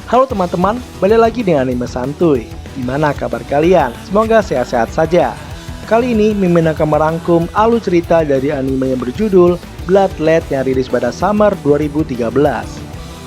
Halo teman-teman, balik lagi dengan Anime Santuy. Gimana kabar kalian? Semoga sehat-sehat saja. Kali ini Mimin akan merangkum alur cerita dari anime yang berjudul Bloodlet yang rilis pada summer 2013.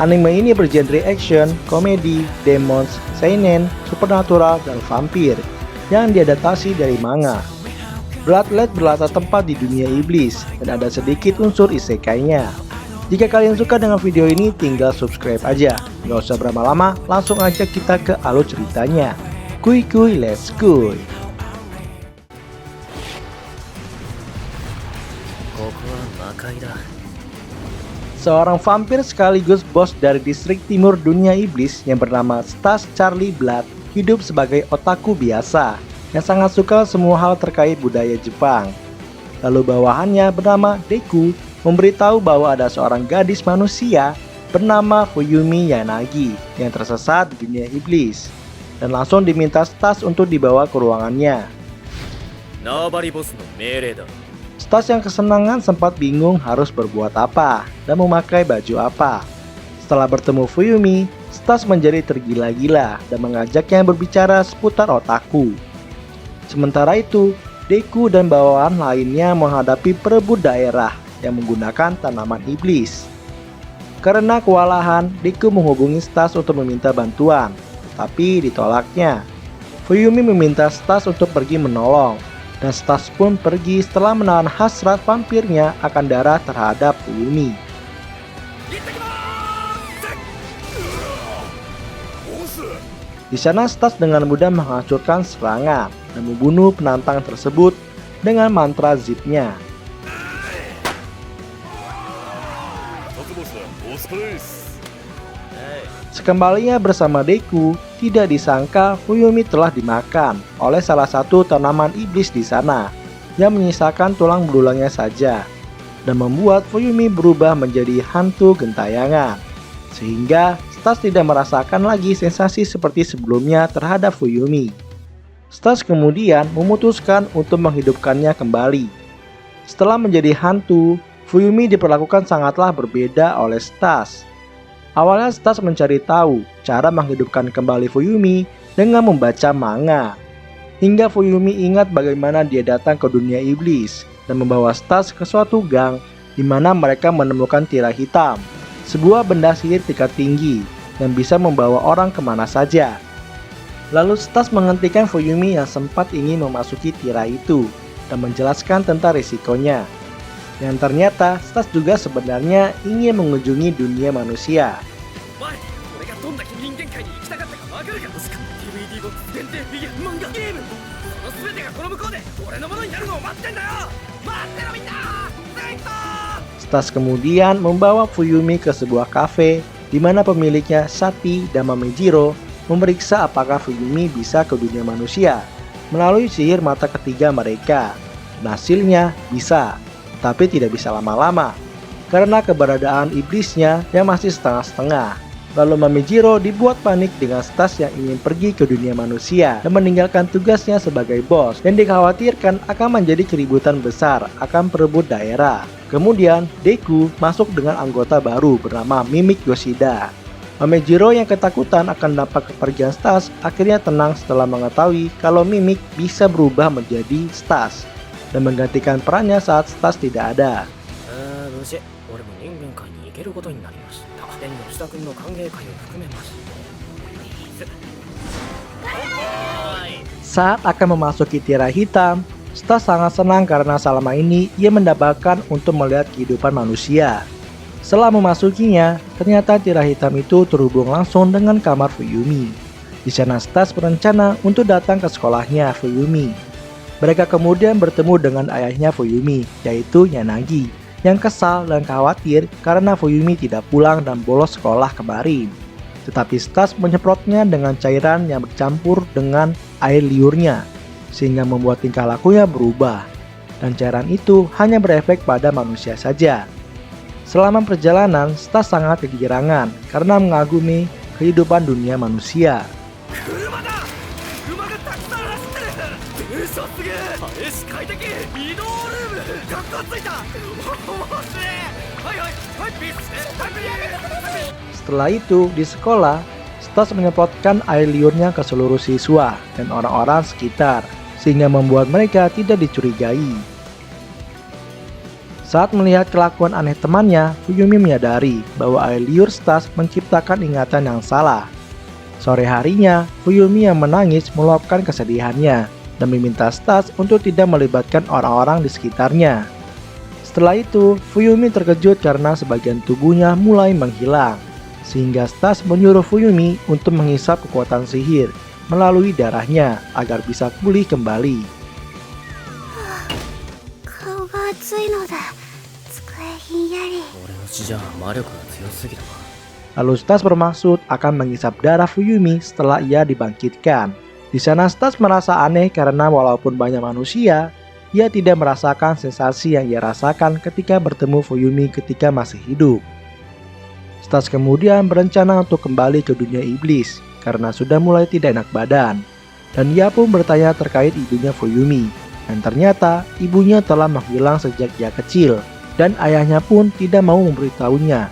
Anime ini bergenre action, komedi, demons, seinen, supernatural, dan vampir yang diadaptasi dari manga. Bloodlet berlatar tempat di dunia iblis dan ada sedikit unsur isekai-nya. Jika kalian suka dengan video ini, tinggal subscribe aja. Gak usah berlama-lama, langsung aja kita ke alur ceritanya. Kuy kuy, let's kuy. Seorang vampir sekaligus bos dari distrik timur dunia iblis yang bernama Stas Charlie Blood hidup sebagai otaku biasa yang sangat suka semua hal terkait budaya Jepang. Lalu bawahannya bernama Deku memberitahu bahwa ada seorang gadis manusia bernama Fuyumi Yanagi yang tersesat di dunia iblis dan langsung diminta Stas untuk dibawa ke ruangannya. Stas yang kesenangan sempat bingung harus berbuat apa dan memakai baju apa. Setelah bertemu Fuyumi, Stas menjadi tergila-gila dan mengajaknya berbicara seputar otaku. Sementara itu, Deku dan bawahan lainnya menghadapi perebut daerah yang menggunakan tanaman iblis. Karena kewalahan, Deku menghubungi Stas untuk meminta bantuan, tapi ditolaknya. Fuyumi meminta Stas untuk pergi menolong, dan Stas pun pergi setelah menahan hasrat vampirnya akan darah terhadap Fuyumi. Di sana Stas dengan mudah menghancurkan serangan dan membunuh penantang tersebut dengan mantra zipnya. Sekembalinya bersama Deku, tidak disangka Fuyumi telah dimakan oleh salah satu tanaman iblis di sana yang menyisakan tulang belulangnya saja dan membuat Fuyumi berubah menjadi hantu gentayangan, sehingga Stas tidak merasakan lagi sensasi seperti sebelumnya terhadap Fuyumi. Stas kemudian memutuskan untuk menghidupkannya kembali. Setelah menjadi hantu, Fuyumi diperlakukan sangatlah berbeda oleh Stas. Awalnya Stas mencari tahu cara menghidupkan kembali Fuyumi dengan membaca manga. Hingga Fuyumi ingat bagaimana dia datang ke dunia iblis dan membawa Stas ke suatu gang di mana mereka menemukan tirai hitam, sebuah benda sihir tingkat tinggi yang bisa membawa orang kemana saja. Lalu Stas menghentikan Fuyumi yang sempat ingin memasuki tirai itu dan menjelaskan tentang risikonya. Yang ternyata Stas juga sebenarnya ingin mengunjungi dunia manusia. Stas kemudian membawa Fuyumi ke sebuah kafe di mana pemiliknya Sapi dan Mamejiro memeriksa apakah Fuyumi bisa ke dunia manusia melalui sihir mata ketiga mereka. Dan hasilnya bisa, tapi tidak bisa lama-lama karena keberadaan iblisnya yang masih setengah-setengah. Lalu Mamejiro dibuat panik dengan Stas yang ingin pergi ke dunia manusia dan meninggalkan tugasnya sebagai bos dan dikhawatirkan akan menjadi keributan besar akan perebut daerah. Kemudian Deku masuk dengan anggota baru bernama Mimik Yoshida. Mamejiro yang ketakutan akan dampak kepergian Stas akhirnya tenang setelah mengetahui kalau Mimik bisa berubah menjadi Stas dan menggantikan perannya saat Stas tidak ada. Saat akan memasuki tirai hitam, Stas sangat senang karena selama ini ia mendapatkan untuk melihat kehidupan manusia. Setelah memasukinya, ternyata tirai hitam itu terhubung langsung dengan kamar Fuyumi. Di sana Stas berencana untuk datang ke sekolahnya Fuyumi. Mereka kemudian bertemu dengan ayahnya Fuyumi, yaitu Yanagi, yang kesal dan khawatir karena Fuyumi tidak pulang dan bolos sekolah kemarin. Tetapi Stas menyemprotnya dengan cairan yang bercampur dengan air liurnya, sehingga membuat tingkah lakunya berubah. Dan cairan itu hanya berefek pada manusia saja. Selama perjalanan, Stas sangat kegirangan karena mengagumi kehidupan dunia manusia. Setelah itu, di sekolah, Stas menyemprotkan air liurnya ke seluruh siswa dan orang-orang sekitar, sehingga membuat mereka tidak dicurigai. Saat melihat kelakuan aneh temannya, Fuyumi menyadari bahwa air liur Stas menciptakan ingatan yang salah. Sore harinya, Fuyumi yang menangis meluapkan kesedihannya dan meminta Stas untuk tidak melibatkan orang-orang di sekitarnya. Setelah itu, Fuyumi terkejut karena sebagian tubuhnya mulai menghilang, sehingga Stas menyuruh Fuyumi untuk menghisap kekuatan sihir melalui darahnya agar bisa pulih kembali. Lalu Stas bermaksud akan menghisap darah Fuyumi setelah ia dibangkitkan. Di sana Stas merasa aneh karena walaupun banyak manusia, ia tidak merasakan sensasi yang ia rasakan ketika bertemu Fuyumi ketika masih hidup. Stas kemudian berencana untuk kembali ke dunia iblis karena sudah mulai tidak enak badan. Dan ia pun bertanya terkait ibunya Fuyumi. Dan ternyata ibunya telah menghilang sejak ia kecil dan ayahnya pun tidak mau memberitahunya.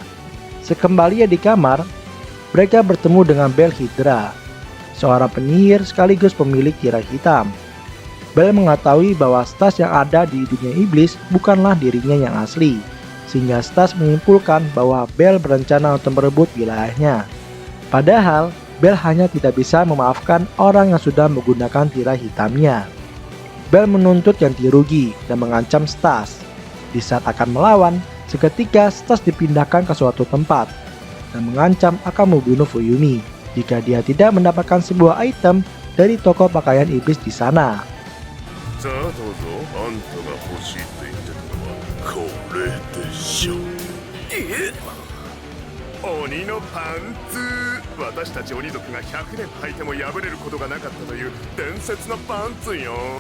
Sekembalinya di kamar, mereka bertemu dengan Bel Hydra, seorang penyihir sekaligus pemilik tirai hitam. Bel mengetahui bahwa Stas yang ada di dunia iblis bukanlah dirinya yang asli, sehingga Stas menyimpulkan bahwa Bel berencana untuk merebut wilayahnya. Padahal, Bel hanya tidak bisa memaafkan orang yang sudah menggunakan tirai hitamnya. Bel menuntut ganti rugi dan mengancam Stas. Di saat akan melawan, seketika Stas dipindahkan ke suatu tempat dan mengancam akan membunuh Fuyumi jika dia tidak mendapatkan sebuah item dari toko pakaian iblis di sana.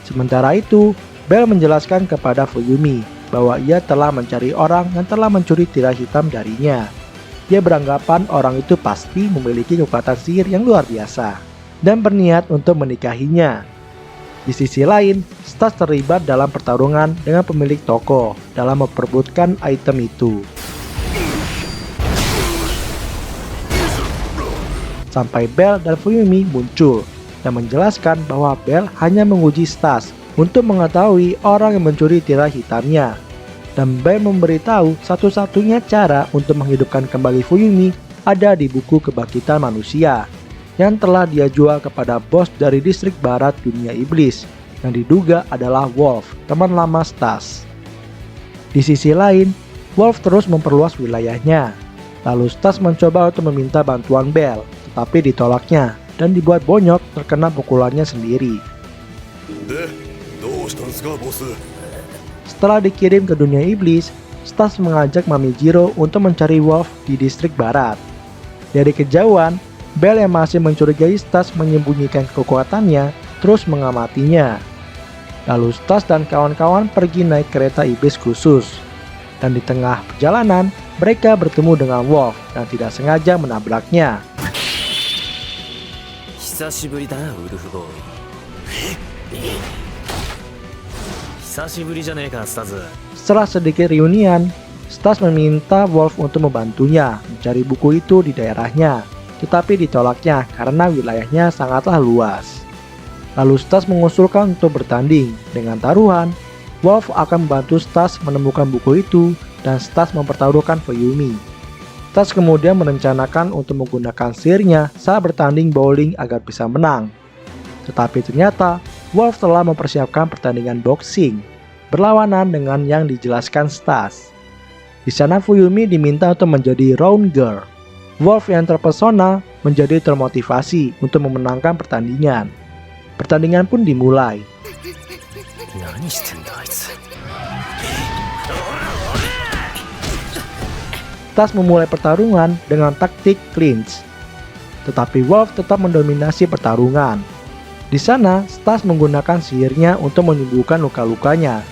Sementara itu, Bel menjelaskan kepada Fuyumi bahwa ia telah mencari orang yang telah mencuri tirai hitam darinya. Dia beranggapan orang itu pasti memiliki kekuatan sihir yang luar biasa dan berniat untuk menikahinya. Di sisi lain, Stas terlibat dalam pertarungan dengan pemilik toko dalam memperebutkan item itu. Sampai Bel dan Fuyumi muncul dan menjelaskan bahwa Bel hanya menguji Stas untuk mengetahui orang yang mencuri tirai hitamnya. Dan Bel memberitahu satu-satunya cara untuk menghidupkan kembali Fuyumi ada di buku Kebangkitan Manusia yang telah dia jual kepada bos dari distrik barat dunia iblis yang diduga adalah Wolf, teman lama Stas. Di sisi lain, Wolf terus memperluas wilayahnya. Lalu Stas mencoba untuk meminta bantuan Bel, tetapi ditolaknya dan dibuat bonyok terkena pukulannya sendiri. Setelah dikirim ke dunia iblis, Stas mengajak Mami Jiro untuk mencari Wolf di distrik barat. Dari kejauhan, Bel yang masih mencurigai Stas menyembunyikan kekuatannya terus mengamatinya. Lalu Stas dan kawan-kawan pergi naik kereta iblis khusus. Dan di tengah perjalanan, mereka bertemu dengan Wolf dan tidak sengaja menabraknya. Setelah sedikit reunian, Stas meminta Wolf untuk membantunya mencari buku itu di daerahnya, tetapi ditolaknya karena wilayahnya sangatlah luas. Lalu Stas mengusulkan untuk bertanding. Dengan taruhan, Wolf akan membantu Stas menemukan buku itu dan Stas mempertaruhkan Fuyumi. Stas kemudian merencanakan untuk menggunakan sihirnya saat bertanding bowling agar bisa menang. Tetapi ternyata Wolf telah mempersiapkan pertandingan boxing berlawanan dengan yang dijelaskan Stas. Di sana Fuyumi diminta untuk menjadi round girl. Wolf yang terpesona menjadi termotivasi untuk memenangkan pertandingan. Pertandingan pun dimulai. Stas memulai pertarungan dengan taktik clinch. Tetapi Wolf tetap mendominasi pertarungan. Di sana, Stas menggunakan sihirnya untuk menyembuhkan luka-lukanya.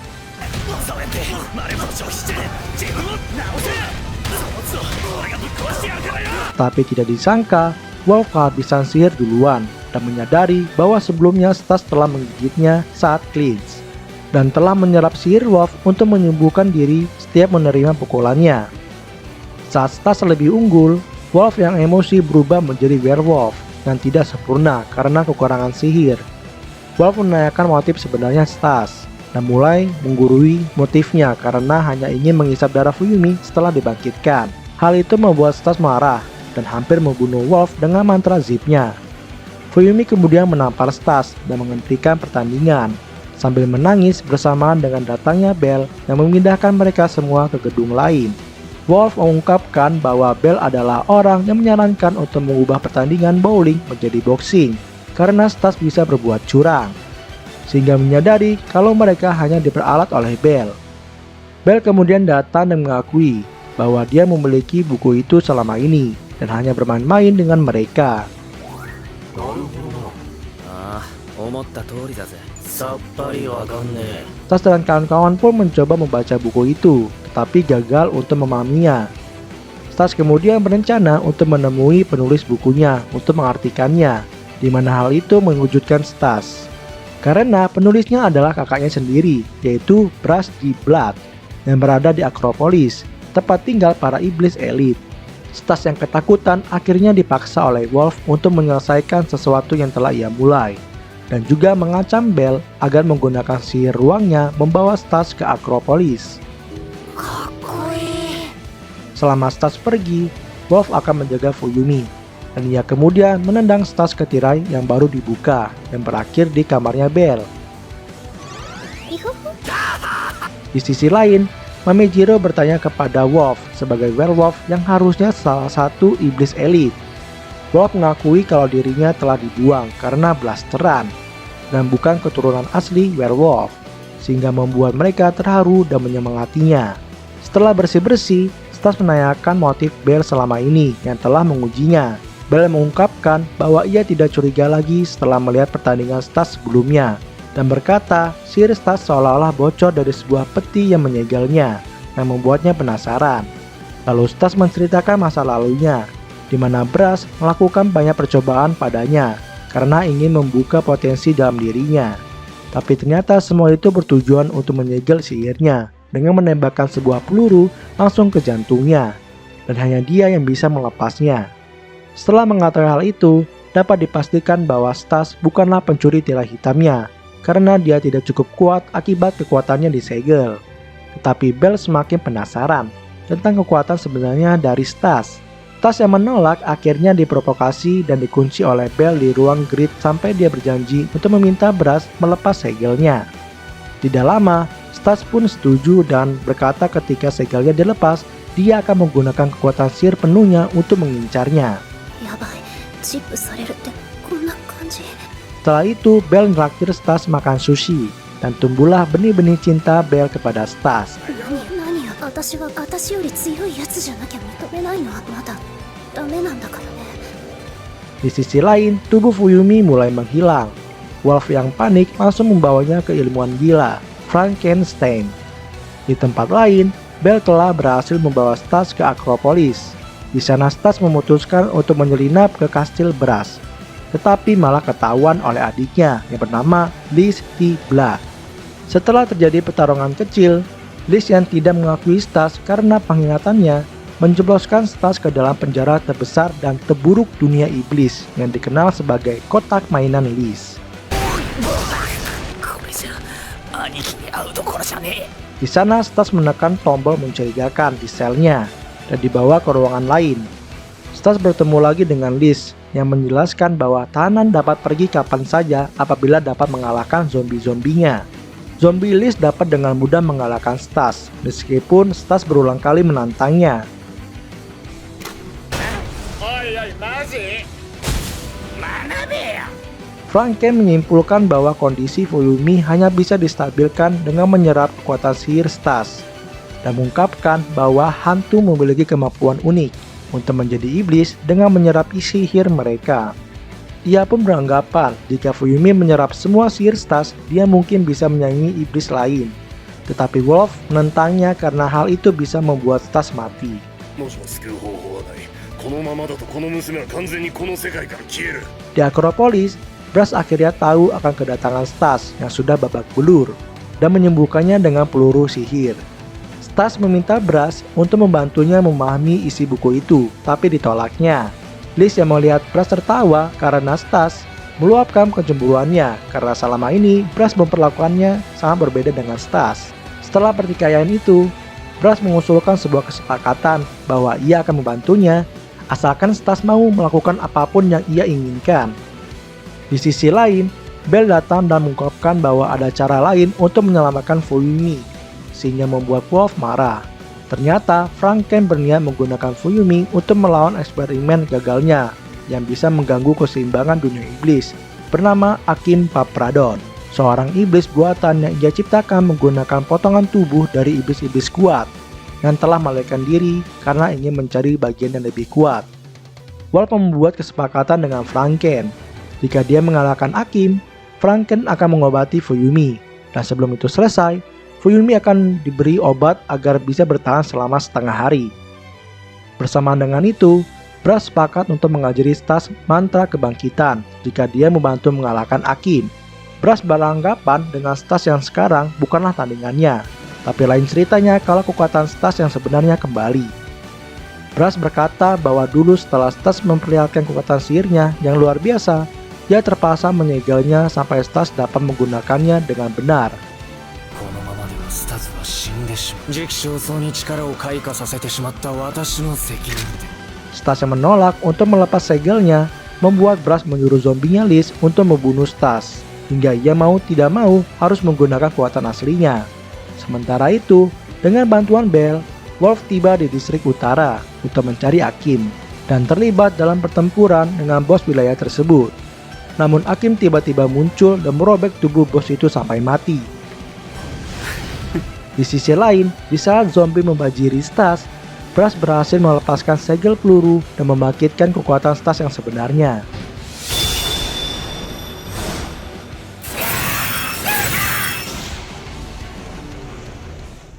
Tapi tidak disangka, Wolf kehabisan sihir duluan dan menyadari bahwa sebelumnya Stas telah menggigitnya saat clinch dan telah menyerap sihir Wolf untuk menyembuhkan diri setiap menerima pukulannya. Saat Stas lebih unggul, Wolf yang emosi berubah menjadi werewolf yang tidak sempurna karena kekurangan sihir. Wolf menanyakan motif sebenarnya Stas dan mulai menggurui motifnya karena hanya ingin menghisap darah Fuyumi setelah dibangkitkan. Hal itu membuat Stas marah dan hampir membunuh Wolf dengan mantra zipnya. Fuyumi kemudian menampar Stas dan menghentikan pertandingan sambil menangis bersamaan dengan datangnya Bell yang memindahkan mereka semua ke gedung lain. Wolf mengungkapkan bahwa Bell adalah orang yang menyarankan untuk mengubah pertandingan bowling menjadi boxing karena Stas bisa berbuat curang, sehingga menyadari kalau mereka hanya diperalat oleh Bell. Bell kemudian datang dan mengakui bahwa dia memiliki buku itu selama ini dan hanya bermain-main dengan mereka. Stas dan kawan-kawan pun mencoba membaca buku itu, tetapi gagal untuk memahaminya. Stas kemudian berencana untuk menemui penulis bukunya untuk mengartikannya, di mana hal itu mengejutkan Stas. Karena penulisnya adalah kakaknya sendiri, yaitu Brass di Blood, yang berada di Akropolis, tempat tinggal para iblis elit. Stas yang ketakutan akhirnya dipaksa oleh Wolf untuk menyelesaikan sesuatu yang telah ia mulai, dan juga mengancam Bell agar menggunakan sihir ruangnya membawa Stas ke Akropolis. Selama Stas pergi, Wolf akan menjaga Fuyumi, dan ia kemudian menendang Stas ke tirai yang baru dibuka yang berakhir di kamarnya Bell. Di sisi lain, Mamejiro bertanya kepada Wolf sebagai werewolf yang harusnya salah satu iblis elit. Wolf mengakui kalau dirinya telah dibuang karena blasteran dan bukan keturunan asli werewolf, sehingga membuat mereka terharu dan menyemangatinya. Setelah bersih-bersih, Stas menanyakan motif Bell selama ini yang telah mengujinya. Bell mengungkapkan bahwa ia tidak curiga lagi setelah melihat pertandingan Stas sebelumnya, dan berkata sihir Stas seolah-olah bocor dari sebuah peti yang menyegelnya, yang membuatnya penasaran. Lalu Stas menceritakan masa lalunya, di mana Brass melakukan banyak percobaan padanya karena ingin membuka potensi dalam dirinya. Tapi ternyata semua itu bertujuan untuk menyegel sihirnya dengan menembakkan sebuah peluru langsung ke jantungnya, dan hanya dia yang bisa melepasnya. Setelah mengetahui hal itu, dapat dipastikan bahwa Stas bukanlah pencuri tirai hitamnya karena dia tidak cukup kuat akibat kekuatannya disegel. Tetapi Bell semakin penasaran tentang kekuatan sebenarnya dari Stas. Stas yang menolak akhirnya diprovokasi dan dikunci oleh Bell di ruang grid sampai dia berjanji untuk meminta Brass melepas segelnya. Tidak lama, Stas pun setuju dan berkata ketika segelnya dilepas, dia akan menggunakan kekuatan sihir penuhnya untuk mengincarnya. Setelah itu, Bell menraktir Stas makan sushi, dan tumbuhlah benih-benih cinta Bell kepada Stas. Di sisi lain, tubuh Fuyumi mulai menghilang. Wolf yang panik langsung membawanya ke ilmuwan gila, Frankenstein. Di tempat lain, Bell telah berhasil membawa Stas ke Akropolis. Di sana Stas memutuskan untuk menyelinap ke kastil Brass, tetapi malah ketahuan oleh adiknya yang bernama Liz di Blood. Setelah terjadi pertarungan kecil, Liz yang tidak mengakui Stas karena pengingatannya menjebloskan Stas ke dalam penjara terbesar dan terburuk dunia iblis yang dikenal sebagai kotak mainan Liz. Di sana Stas menekan tombol mencurigakan di selnya dan dibawa ke ruangan lain. Stas bertemu lagi dengan Liz yang menjelaskan bahwa tahanan dapat pergi kapan saja apabila dapat mengalahkan zombie-zombinya. Zombie Liz dapat dengan mudah mengalahkan Stas, meskipun Stas berulang kali menantangnya. Franken menyimpulkan bahwa kondisi Fuyumi hanya bisa distabilkan dengan menyerap kekuatan sihir Stas, dan mengungkapkan bahwa hantu memiliki kemampuan unik untuk menjadi iblis dengan menyerap sihir mereka. Ia pun beranggapan jika Fuyumi menyerap semua sihir Stas, dia mungkin bisa menyaingi iblis lain. Tetapi Wolf menentangnya karena hal itu bisa membuat Stas mati. Di Akropolis, Brass akhirnya tahu akan kedatangan Stas yang sudah babak belur dan menyembuhkannya dengan peluru sihir. Stas meminta Brass untuk membantunya memahami isi buku itu, tapi ditolaknya. Liz yang melihat Brass tertawa karena Stas meluapkan kecemburuannya karena selama ini Brass memperlakukannya sangat berbeda dengan Stas. Setelah pertikaian itu, Brass mengusulkan sebuah kesepakatan bahwa ia akan membantunya asalkan Stas mau melakukan apapun yang ia inginkan. Di sisi lain, Bell datang dan mengungkapkan bahwa ada cara lain untuk menyelamatkan Fuyumi, sehingga membuat Wolf marah. Ternyata Franken berniat menggunakan Fuyumi untuk melawan eksperimen gagalnya yang bisa mengganggu keseimbangan dunia iblis bernama Akim Papradon, seorang iblis buatan yang ia ciptakan menggunakan potongan tubuh dari iblis-iblis kuat yang telah melarikan diri karena ingin mencari bagian yang lebih kuat. Wolf membuat kesepakatan dengan Franken. Jika dia mengalahkan Akim, Franken akan mengobati Fuyumi, dan sebelum itu selesai, Fuyumi akan diberi obat agar bisa bertahan selama setengah hari. Bersamaan dengan itu, Brass sepakat untuk mengajari Stas mantra kebangkitan jika dia membantu mengalahkan Akim. Brass beranggapan dengan Stas yang sekarang bukanlah tandingannya, tapi lain ceritanya kalau kekuatan Stas yang sebenarnya kembali. Brass berkata bahwa dulu setelah Stas memperlihatkan kekuatan sihirnya yang luar biasa, dia terpaksa menyegelnya sampai Stas dapat menggunakannya dengan benar. Stas yang menolak untuk melepas segelnya membuat Brass menyuruh zombinya Liz untuk membunuh Stas, hingga ia mau tidak mau harus menggunakan kekuatan aslinya. Sementara itu, dengan bantuan Bell, Wolf tiba di distrik utara untuk mencari Akim dan terlibat dalam pertempuran dengan bos wilayah tersebut. Namun Akim tiba-tiba muncul dan merobek tubuh bos itu sampai mati. Di sisi lain, di saat zombie membajiri Stas, Brass berhasil melepaskan segel peluru dan membangkitkan kekuatan Stas yang sebenarnya.